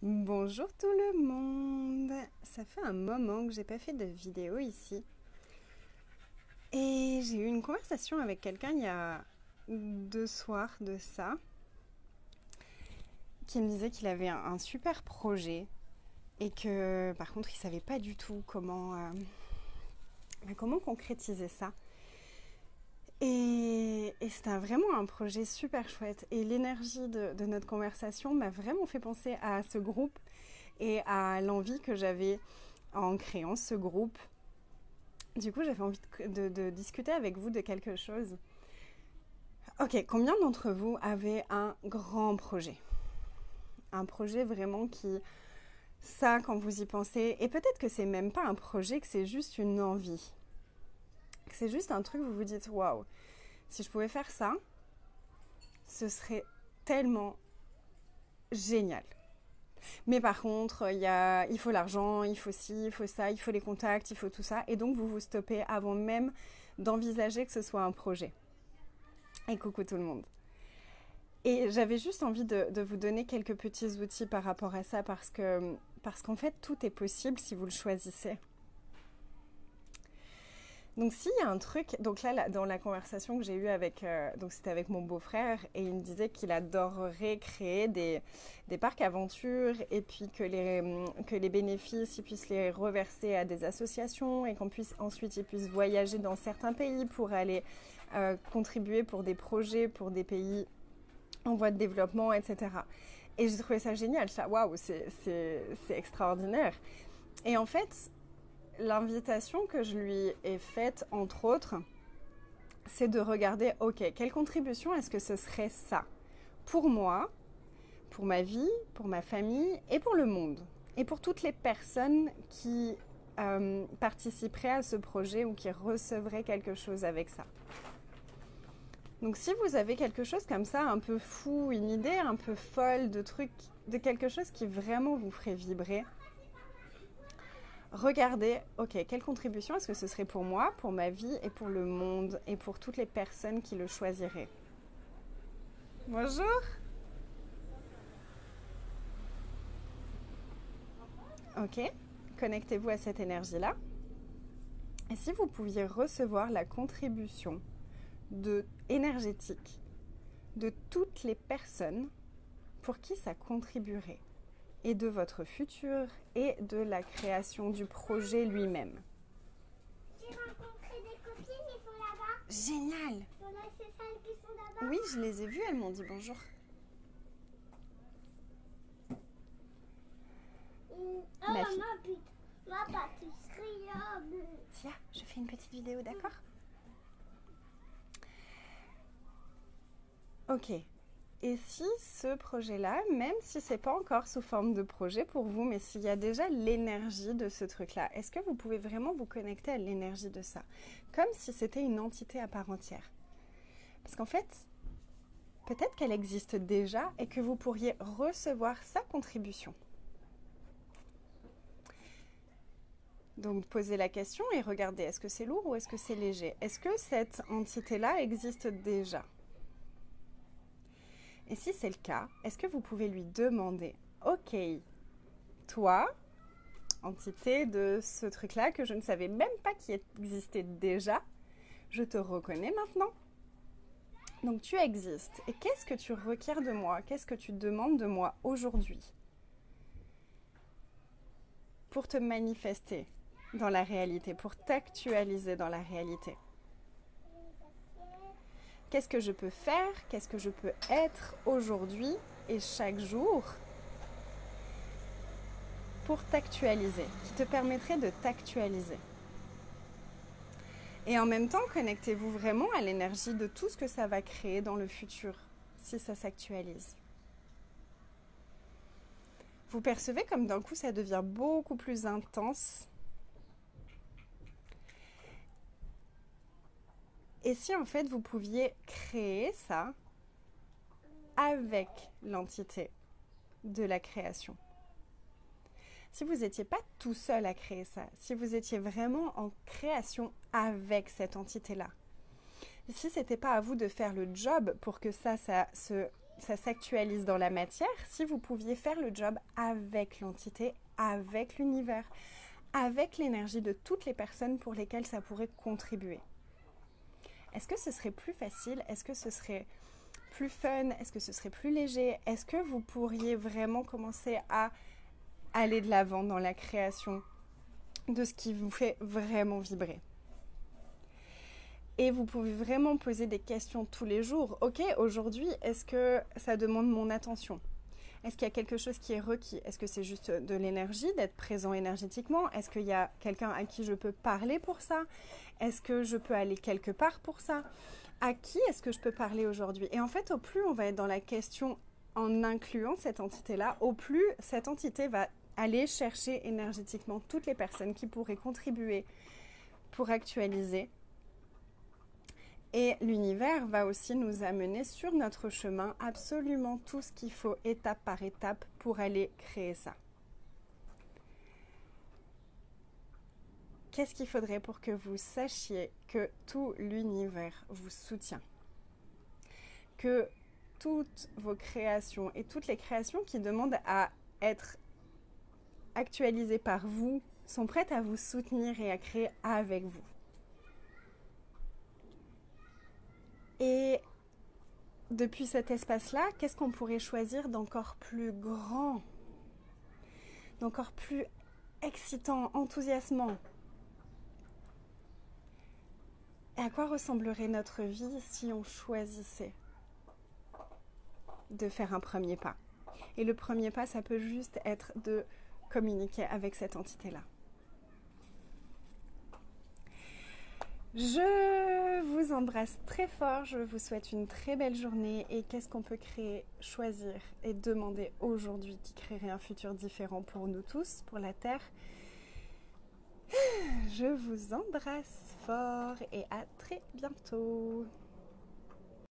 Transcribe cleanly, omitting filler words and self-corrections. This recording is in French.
Bonjour tout le monde. Ça fait un moment que j'ai pas fait de vidéo ici. Et j'ai eu une conversation avec quelqu'un il y a 2 soirs de ça, qui me disait qu'il avait un super projet et que par contre il savait pas du tout comment concrétiser ça. Et c'était vraiment un projet super chouette. Et l'énergie de notre conversation m'a vraiment fait penser à ce groupe et à l'envie que j'avais en créant ce groupe. Du coup, j'avais envie de discuter avec vous de quelque chose. Ok, combien d'entre vous avez un grand projet? Un projet vraiment ça, quand vous y pensez, et peut-être que c'est même pas un projet, que c'est juste une envie. Que c'est juste un truc, vous vous dites, waouh, si je pouvais faire ça, ce serait tellement génial. Mais par contre, il faut l'argent, il faut ci, il faut ça, il faut les contacts, il faut tout ça. Et donc, vous vous stoppez avant même d'envisager que ce soit un projet. Et coucou tout le monde. Et j'avais juste envie de vous donner quelques petits outils par rapport à ça parce qu'en fait, tout est possible si vous le choisissez. Donc s'il y a un truc, donc là dans la conversation que j'ai eue donc c'était avec mon beau-frère et il me disait qu'il adorerait créer des parcs aventures et puis que les bénéfices ils puissent les reverser à des associations et ensuite ils puissent voyager dans certains pays pour aller contribuer pour des projets pour des pays en voie de développement, etc. Et j'ai trouvé ça génial, ça, waouh, c'est extraordinaire. Et en fait, l'invitation que je lui ai faite, entre autres, c'est de regarder, ok, quelle contribution est-ce que ce serait ça pour moi, pour ma vie, pour ma famille et pour le monde. Et pour toutes les personnes qui participeraient à ce projet ou qui recevraient quelque chose avec ça. Donc si vous avez quelque chose comme ça, un peu fou, une idée un peu folle de quelque chose qui vraiment vous ferait vibrer, regardez, ok, quelle contribution est-ce que ce serait pour moi, pour ma vie et pour le monde et pour toutes les personnes qui le choisiraient. Bonjour. Ok, connectez-vous à cette énergie-là. Et si vous pouviez recevoir la contribution énergétique de toutes les personnes pour qui ça contribuerait, et de votre futur et de la création du projet lui-même. J'ai rencontré des copines, ils sont là-bas. Génial! C'est celles qui sont là-bas. Oui, je les ai vues, elles m'ont dit bonjour. Ma fille. Ma pâtisserie. Tiens, je fais une petite vidéo, d'accord? Ok. Et si ce projet-là, même si c'est pas encore sous forme de projet pour vous, mais s'il y a déjà l'énergie de ce truc-là, est-ce que vous pouvez vraiment vous connecter à l'énergie de ça? Comme si c'était une entité à part entière. Parce qu'en fait, peut-être qu'elle existe déjà et que vous pourriez recevoir sa contribution. Donc posez la question et regardez, est-ce que c'est lourd ou est-ce que c'est léger? Est-ce que cette entité-là existe déjà? Et si c'est le cas, est-ce que vous pouvez lui demander, ok, toi, entité de ce truc-là que je ne savais même pas qui existait déjà, je te reconnais maintenant. Donc tu existes. Et qu'est-ce que tu requiers de moi? Qu'est-ce que tu demandes de moi aujourd'hui pour te manifester dans la réalité, pour t'actualiser dans la réalité? Qu'est-ce que je peux faire? Qu'est-ce que je peux être aujourd'hui et chaque jour pour t'actualiser, qui te permettrait de t'actualiser? Et en même temps, connectez-vous vraiment à l'énergie de tout ce que ça va créer dans le futur, si ça s'actualise. Vous percevez comme d'un coup ça devient beaucoup plus intense. Et si en fait vous pouviez créer ça avec l'entité de la création? Si vous n'étiez pas tout seul à créer ça, si vous étiez vraiment en création avec cette entité-là, si ce n'était pas à vous de faire le job pour que ça se ça s'actualise dans la matière si vous pouviez faire le job avec l'entité, avec l'univers, avec l'énergie de toutes les personnes pour lesquelles ça pourrait contribuer. Est-ce que ce serait plus facile? Est-ce que ce serait plus fun? Est-ce que ce serait plus léger? Est-ce que vous pourriez vraiment commencer à aller de l'avant dans la création de ce qui vous fait vraiment vibrer? Et vous pouvez vraiment poser des questions tous les jours. Ok, aujourd'hui, est-ce que ça demande mon attention? Est-ce qu'il y a quelque chose qui est requis? Est-ce que c'est juste de l'énergie, d'être présent énergétiquement? Est-ce qu'il y a quelqu'un à qui je peux parler pour ça? Est-ce que je peux aller quelque part pour ça? À qui est-ce que je peux parler aujourd'hui? Et en fait, au plus on va être dans la question en incluant cette entité-là, au plus cette entité va aller chercher énergétiquement toutes les personnes qui pourraient contribuer pour actualiser. Et l'univers va aussi nous amener sur notre chemin absolument tout ce qu'il faut étape par étape pour aller créer ça. Qu'est-ce qu'il faudrait pour que vous sachiez que tout l'univers vous soutient? Que toutes vos créations et toutes les créations qui demandent à être actualisées par vous sont prêtes à vous soutenir et à créer avec vous. Et depuis cet espace-là, qu'est-ce qu'on pourrait choisir d'encore plus grand, d'encore plus excitant, enthousiasmant? Et à quoi ressemblerait notre vie si on choisissait de faire un premier pas? Et le premier pas, ça peut juste être de communiquer avec cette entité-là. Je vous embrasse très fort, je vous souhaite une très belle journée et qu'est-ce qu'on peut créer, choisir et demander aujourd'hui qui créerait un futur différent pour nous tous, pour la Terre. Je vous embrasse fort et à très bientôt.